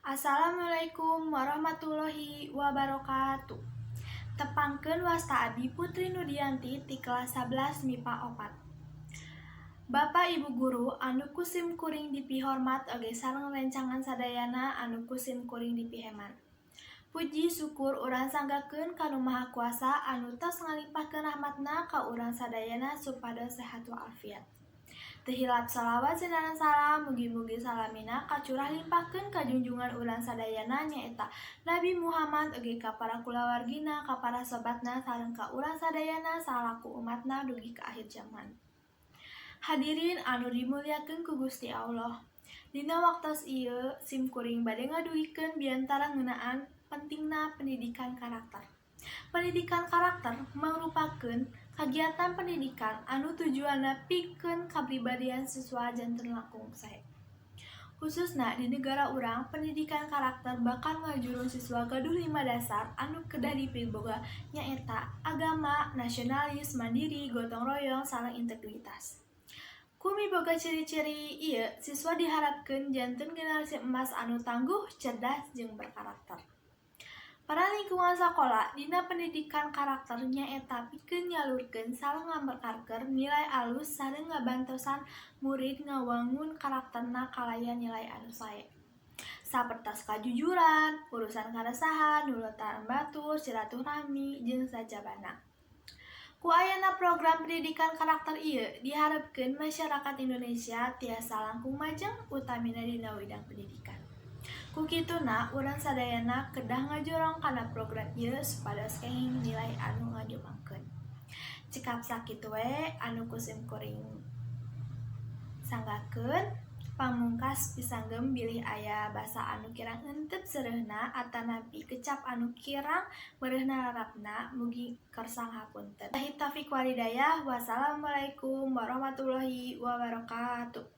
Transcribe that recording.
Assalamualaikum warahmatullahi wabarakatuh. Tepangkeun wasta Abi Putri Nudianti ti kelas 11 MIPA 4. Bapak Ibu guru anu kusim kuring dipihormat oge sareng rencangan sadayana anu kusim kuring dipiheman. Puji syukur urang sanggakeun ka Nu Maha Kuasa anu tos ngalimpahkeun rahmatna ka urang sadayana supados sehat walafiat. Teu hilap shalawat cenah salam mugi-mugi salamina kacurah limpahkeun ka junjungan urang sadayana nyaeta Nabi Muhammad oge ka para kulawargina, ka para sobatna sareng ka urang sadayana salaku umatna dugi ka akhir zaman. Hadirin anu dimulyakeun ku Gusti Allah. Dina waktos ieu sim kuring bade ngadugikeun biantara ngeunaan pentingna pendidikan karakter. Pendidikan karakter merupakeun kagiatan pendidikan anu tujuanna pikeun kapribadian siswa janten langkung sae. Khususna di negara urang, pendidikan karakter bakal ngajurun siswa gaduh 5 dasar anu kedah dipiboga nyaeta agama, nasionalis, mandiri, gotong royong, sareng integritas. Ku miboga ciri-ciri ieu, siswa diharapkeun janten generasi emas anu tangguh, cerdas, jeung berkarakter. Para lingkungan sakola dina pendidikan karakter nyaeta pikeun nyalurkeun sareng ngaberkarkeun nilai alus sareng ngabantosan murid ngawangun karakterna kalayan nilai anu sae. Sapertos kajujuran, urusan karasahan, nuratan batur, silaturahmi, jeung sajabana. Ku ayana program pendidikan karakter ieu diharapkeun masyarakat Indonesia tiasa langkung majeng utamina dina widang pendidikan. Ku kituna urang sadayana kedah ngajorong kana program ieu supados kenging nilai anu ngajumangkeun. Cekap sakitu we anu kusim kuring sanggakeun, pamungkas pisanggem bilih aya basa anu kirang henteu seureuna atanapi kecap anu kirang beureuna rarapna mugi kersang hapunten. Wabillahi taufiq walhidayah. Wassalamualaikum warahmatullahi wabarakatuh.